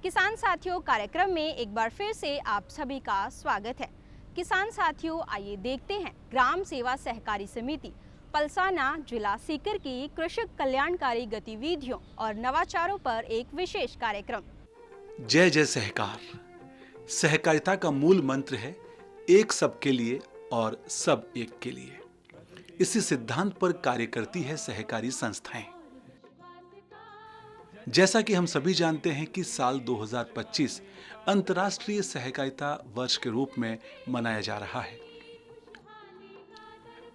किसान साथियों कार्यक्रम में एक बार फिर से आप सभी का स्वागत है। किसान साथियों, आइए देखते हैं ग्राम सेवा सहकारी समिति पलसाना जिला सीकर की कृषक कल्याणकारी गतिविधियों और नवाचारों पर एक विशेष कार्यक्रम। जय जय सहकार। सहकारिता का मूल मंत्र है एक सबके लिए और सब एक के लिए। इसी सिद्धांत पर कार्य करती है सहकारी संस्थाएं। जैसा कि हम सभी जानते हैं कि साल 2025 अंतर्राष्ट्रीय सहकारिता वर्ष के रूप में मनाया जा रहा है।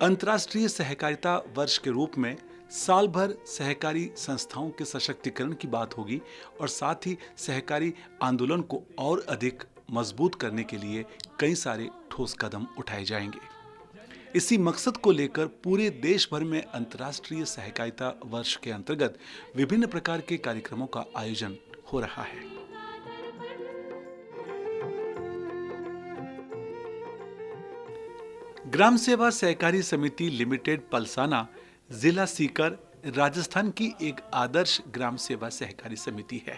अंतर्राष्ट्रीय सहकारिता वर्ष के रूप में साल भर सहकारी संस्थाओं के सशक्तिकरण की बात होगी और साथ ही सहकारी आंदोलन को और अधिक मजबूत करने के लिए कई सारे ठोस कदम उठाए जाएंगे। इसी मकसद को लेकर पूरे देश भर में अंतर्राष्ट्रीय सहकारिता वर्ष के अंतर्गत विभिन्न प्रकार के कार्यक्रमों का आयोजन हो रहा है। ग्राम सेवा सहकारी समिति लिमिटेड पलसाना जिला सीकर राजस्थान की एक आदर्श ग्राम सेवा सहकारी समिति है।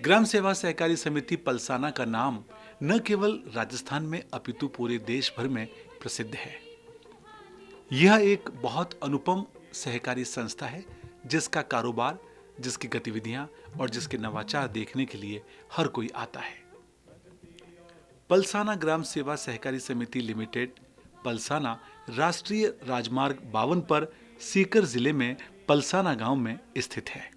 ग्राम सेवा सहकारी समिति पलसाना का नाम न केवल राजस्थान में अपितु पूरे देश भर में प्रसिद्ध है। यह एक बहुत अनुपम सहकारी संस्था है जिसका कारोबार, जिसकी गतिविधियां और जिसके नवाचार देखने के लिए हर कोई आता है। पलसाना ग्राम सेवा सहकारी समिति लिमिटेड पलसाना राष्ट्रीय राजमार्ग 52 पर सीकर जिले में पलसाना गांव में स्थित है।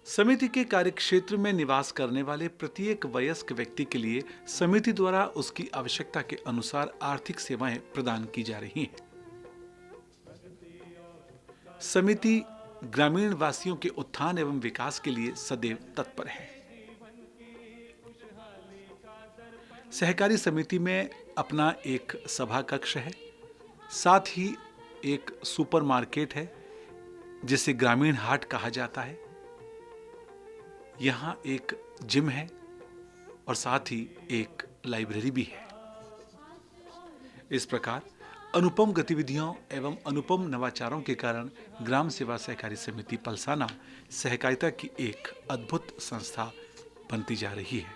समिति के कार्यक्षेत्र में निवास करने वाले प्रत्येक वयस्क व्यक्ति के लिए समिति द्वारा उसकी आवश्यकता के अनुसार आर्थिक सेवाएं प्रदान की जा रही हैं। समिति ग्रामीण वासियों के उत्थान एवं विकास के लिए सदैव तत्पर है। सहकारी समिति में अपना एक सभा कक्ष है, साथ ही एक सुपरमार्केट है जिसे ग्रामीण हाट कहा जाता है। यहाँ एक जिम है और साथ ही एक लाइब्रेरी भी है। इस प्रकार अनुपम गतिविधियों एवं अनुपम नवाचारों के कारण ग्राम सेवा सहकारी समिति पलसाना सहकारिता की एक अद्भुत संस्था बनती जा रही है।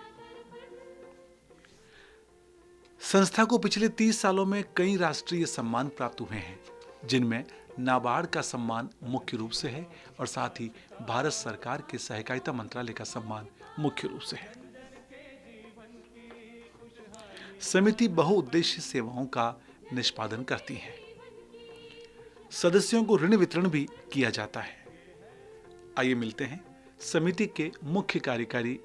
संस्था को पिछले 30 सालों में कई राष्ट्रीय सम्मान प्राप्त हुए हैं, जिनमें नाबार्ड का सम्मान मुख्य रूप से है और साथ ही भारत सरकार के सहकारिता मंत्रालय का सम्मान मुख्य रूप से है। समिति बहुउद्देश्य सेवाओं का निष्पादन करती है। सदस्यों को ऋण वितरण भी किया जाता है। आइए मिलते हैं समिति के मुख्य कार्यकारी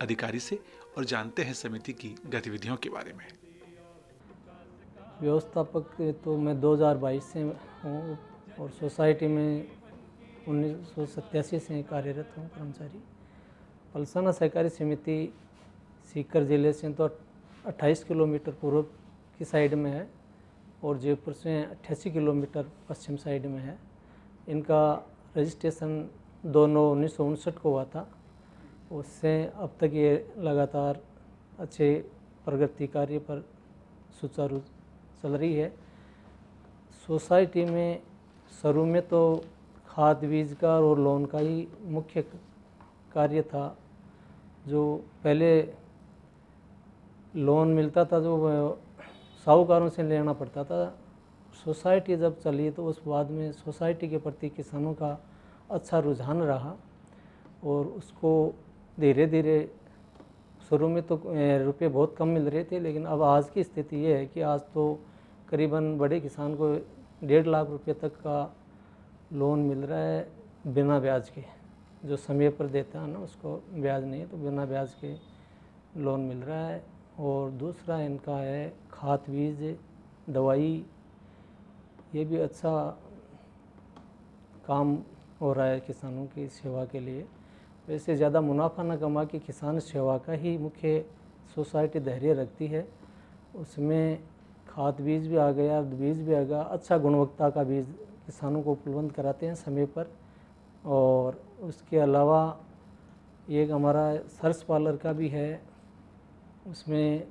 अधिकारी से और जानते हैं समिति की गतिविधियों के बारे में। व्यवस्थापक तो मैं 2022 से हूँ और सोसाइटी में 1987 से कार्यरत हूँ कर्मचारी। पलसाना सहकारी समिति सीकर जिले से तो 28 किलोमीटर पूर्व की साइड में है और जयपुर से 88 किलोमीटर पश्चिम साइड में है। इनका रजिस्ट्रेशन 2/9/1959 को हुआ था। उससे अब तक ये लगातार अच्छे प्रगति कार्य पर सुचारू चल रही है। सोसाइटी में शुरू में तो खाद बीज का और लोन का ही मुख्य कार्य था। जो पहले लोन मिलता था जो साहूकारों से लेना पड़ता था। सोसाइटी जब चली तो उस बाद में सोसाइटी के प्रति किसानों का अच्छा रुझान रहा और उसको धीरे धीरे शुरू में तो रुपये बहुत कम मिल रहे थे, लेकिन अब आज की स्थिति ये है कि आज तो करीबन बड़े किसान को 1.5 लाख रुपये तक का लोन मिल रहा है बिना ब्याज के। जो समय पर देता है ना उसको ब्याज नहीं है, तो बिना ब्याज के लोन मिल रहा है। और दूसरा इनका है खाद बीज दवाई, ये भी अच्छा काम हो रहा है किसानों की सेवा के लिए। वैसे ज़्यादा मुनाफा न कमा के किसान सेवा का ही मुख्य सोसाइटी धैर्य रखती है। उसमें खाद बीज भी आ गया, बीज भी आ गया, अच्छा गुणवत्ता का बीज किसानों को उपलब्ध कराते हैं समय पर। और उसके अलावा एक हमारा सर्च पार्लर का भी है, उसमें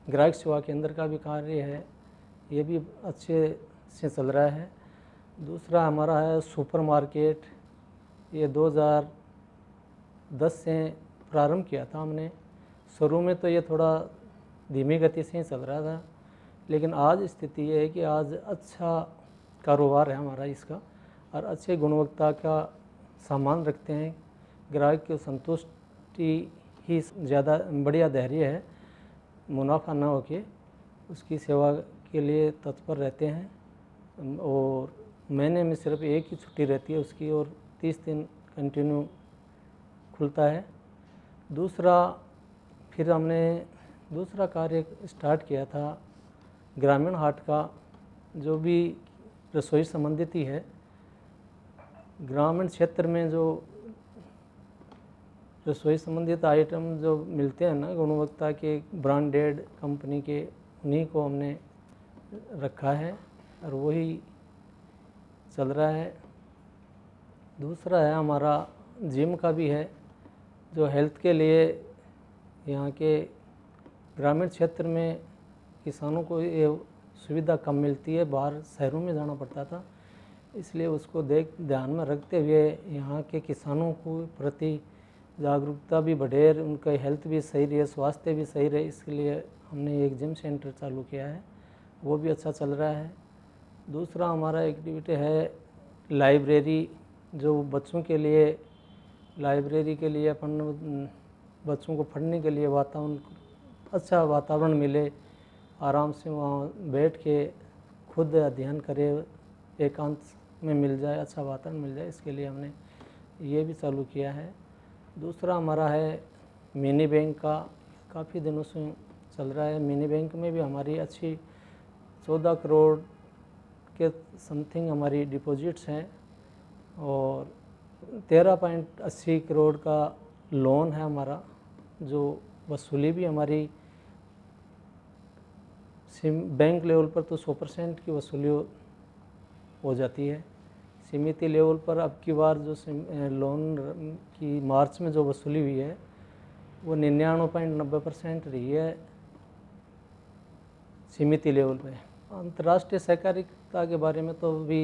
ग्राहक सेवा केंद्र का भी कार्य है, ये भी अच्छे से चल रहा है। दूसरा हमारा है सुपर मार्केट, ये 2010 से प्रारंभ किया था हमने। शुरू में तो ये थोड़ा धीमी गति से ही चल रहा था, लेकिन आज स्थिति ये है कि आज अच्छा कारोबार है हमारा इसका, और अच्छे गुणवत्ता का सामान रखते हैं। ग्राहक की संतुष्टि ही ज़्यादा बढ़िया धैर्य है, मुनाफा ना होके उसकी सेवा के लिए तत्पर रहते हैं। और महीने में सिर्फ एक ही छुट्टी रहती है उसकी, और 30 दिन कंटिन्यू खुलता है। फिर हमने दूसरा कार्य स्टार्ट किया था ग्रामीण हाट का, जो भी रसोई संबंधित ही है। ग्रामीण क्षेत्र में जो रसोई संबंधित आइटम जो मिलते हैं ना, गुणवत्ता के ब्रांडेड कंपनी के, उन्हीं को हमने रखा है और वही चल रहा है। दूसरा है हमारा जिम का भी है, जो हेल्थ के लिए यहाँ के ग्रामीण क्षेत्र में किसानों को ये सुविधा कम मिलती है, बाहर शहरों में जाना पड़ता था, इसलिए उसको ध्यान में रखते हुए यहाँ के किसानों को प्रति जागरूकता भी बढ़े, उनका हेल्थ भी सही रहे, स्वास्थ्य भी सही रहे, इसके लिए हमने एक जिम सेंटर चालू किया है, वो भी अच्छा चल रहा है। दूसरा हमारा एक्टिविटी है लाइब्रेरी, जो बच्चों के लिए लाइब्रेरी के लिए अपन बच्चों को पढ़ने के लिए अच्छा वातावरण मिले, आराम से वहाँ बैठ के खुद अध्ययन करे, एकांत में मिल जाए, अच्छा वातावरण मिल जाए, इसके लिए हमने ये भी चालू किया है। दूसरा हमारा है मिनी बैंक का, काफ़ी दिनों से चल रहा है। मिनी बैंक में भी हमारी अच्छी 14 करोड़ के समथिंग हमारी डिपॉजिट्स हैं, और 13.80 करोड़ का लोन है हमारा, जो वसूली भी हमारी बैंक लेवल पर तो 100% की वसूली हो जाती है। समिति लेवल पर अब की बार जो लोन की मार्च में जो वसूली हुई है वो 99.90% रही है समिति लेवल पे। अंतर्राष्ट्रीय सहकारिता के बारे में तो भी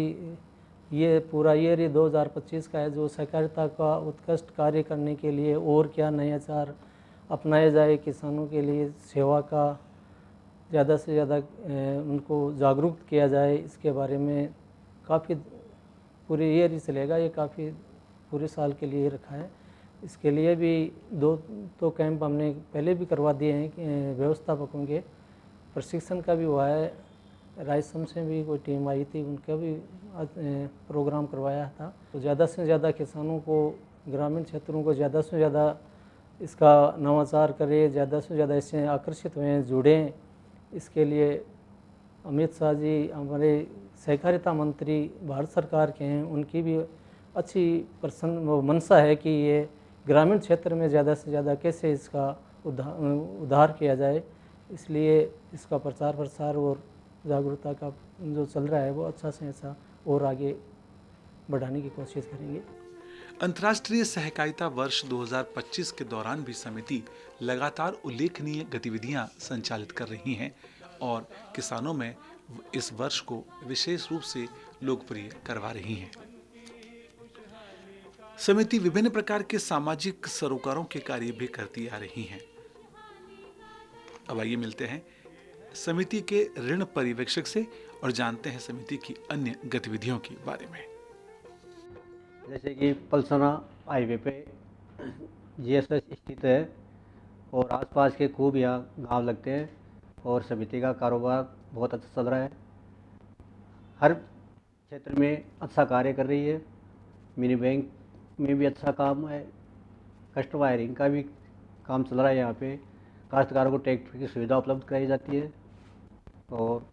ये पूरा ईयर ही 2025 का है, जो सहकारिता का उत्कृष्ट कार्य करने के लिए और क्या नवाचार अपनाए जाए, किसानों के लिए सेवा का ज़्यादा से ज़्यादा उनको जागरूक किया जाए, इसके बारे में काफ़ी पूरे ईयर ही चलेगा, ये काफ़ी पूरे साल के लिए रखा है। इसके लिए भी दो कैंप हमने पहले भी करवा दिए हैं, व्यवस्थापकों के प्रशिक्षण का भी हुआ है। रायसम से भी कोई टीम आई थी, उनका भी प्रोग्राम करवाया था। तो ज़्यादा से ज़्यादा किसानों को, ग्रामीण क्षेत्रों को ज़्यादा से ज़्यादा इसका नवाचार करें, ज़्यादा से ज़्यादा इससे आकर्षित हुए, जुड़ें। इसके लिए अमित शाह जी हमारे सहकारिता मंत्री भारत सरकार के हैं, उनकी भी अच्छी मंशा है कि ये ग्रामीण क्षेत्र में ज़्यादा से ज़्यादा कैसे इसका उद्धार किया जाए। इसलिए इसका प्रचार प्रसार और जागरूकता का जो चल रहा है वो अच्छा से अच्छा और आगे बढ़ाने की कोशिश करेंगे। अंतर्राष्ट्रीय सहकारिता वर्ष 2025 के दौरान भी समिति लगातार उल्लेखनीय गतिविधियां संचालित कर रही हैं और किसानों में इस वर्ष को विशेष रूप से लोकप्रिय करवा रही हैं। समिति विभिन्न प्रकार के सामाजिक सरोकारों के कार्य भी करती आ रही हैं। अब आइए मिलते हैं समिति के ऋण पर्यवेक्षक से और जानते हैं समिति की अन्य गतिविधियों के बारे में। जैसे कि पलसाना हाईवे पे जीएसएस स्थित है और आसपास के खूब यहाँ गांव लगते हैं और समिति का कारोबार बहुत अच्छा चल रहा है। हर क्षेत्र में अच्छा कार्य कर रही है। मिनी बैंक में भी अच्छा काम है, कस्टमर वायरिंग का भी काम चल रहा है। यहाँ पे काश्तकारों को ट्रैक्टर की सुविधा उपलब्ध कराई जाती है और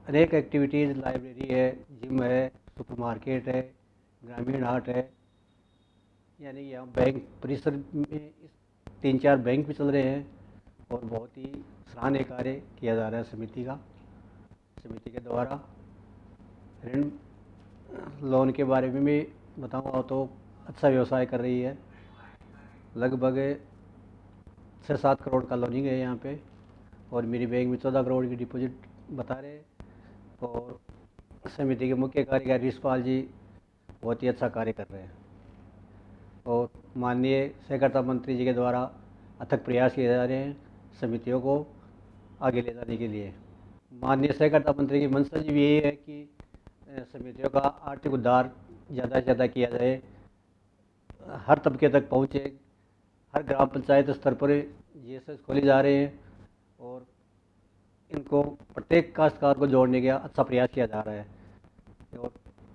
अनेक एक्टिविटीज़, लाइब्रेरी है, जिम है, सुपरमार्केट है, ग्रामीण हाट है, यानी यहाँ बैंक परिसर में 3-4 बैंक भी चल रहे हैं और बहुत ही सराहनीय कार्य किया जा रहा है समिति का। समिति के द्वारा ऋण लोन के बारे में भी बताऊँ तो अच्छा व्यवसाय कर रही है। लगभग 6-7 करोड़ का लोनिंग है यहाँ पे और मेरी बैंक में 14 करोड़ की डिपॉजिट बता रहे हैं और समिति के मुख्य कार्यकारी रिशपाल जी बहुत ही अच्छा कार्य कर रहे हैं। और माननीय सहकारिता मंत्री जी के द्वारा अथक प्रयास किए जा रहे हैं समितियों को आगे ले जाने के लिए। माननीय सहकारिता मंत्री की मंशा जी भी यही है कि समितियों का आर्थिक उद्धार ज़्यादा से ज़्यादा किया जाए, हर तबके तक पहुँचे। हर ग्राम पंचायत स्तर पर जीएसएस खोले जा रहे हैं और इनको प्रत्येक काश्तकार को जोड़ने का अच्छा प्रयास किया जा रहा है। और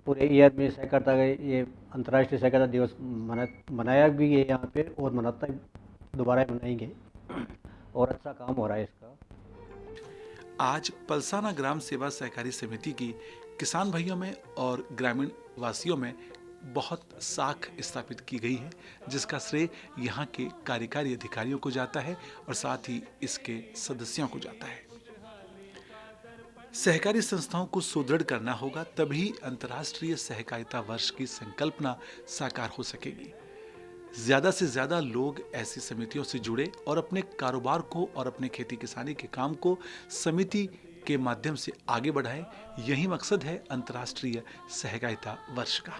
पूरे ईयर में सहकारिता का ये अंतर्राष्ट्रीय सहकारिता दिवस मनाया भी है यहाँ पे, और मनाता दोबारा मनाएंगे और अच्छा काम हो रहा है इसका। आज पलसाना ग्राम सेवा सहकारी समिति की किसान भाइयों में और ग्रामीण वासियों में बहुत साख स्थापित की गई है, जिसका श्रेय यहाँ के कार्यकारी अधिकारियों को जाता है और साथ ही इसके सदस्यों को जाता है। सहकारी संस्थाओं को सुदृढ़ करना होगा, तभी अंतर्राष्ट्रीय सहकारिता वर्ष की संकल्पना साकार हो सकेगी। ज्यादा से ज्यादा लोग ऐसी समितियों से जुड़े और अपने कारोबार को और अपने खेती किसानी के काम को समिति के माध्यम से आगे बढ़ाएं। यही मकसद है अंतर्राष्ट्रीय सहकारिता वर्ष का।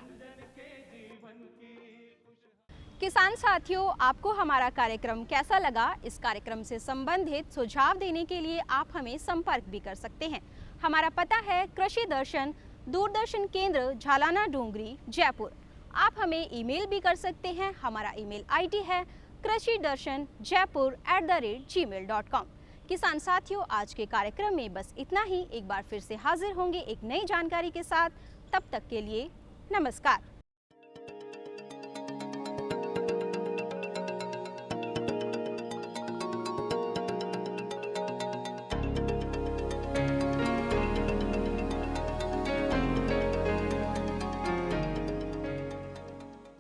किसान साथियों, आपको हमारा कार्यक्रम कैसा लगा? इस कार्यक्रम से संबंधित सुझाव देने के लिए आप हमें संपर्क भी कर सकते हैं। हमारा पता है कृषि दर्शन, दूरदर्शन केंद्र, झालाना डोंगरी, जयपुर। आप हमें ईमेल भी कर सकते हैं। हमारा ईमेल आईडी है krishidarshanjaipur@gmail.com। किसान साथियों, आज के कार्यक्रम में बस इतना ही। एक बार फिर से हाजिर होंगे एक नई जानकारी के साथ। तब तक के लिए नमस्कार।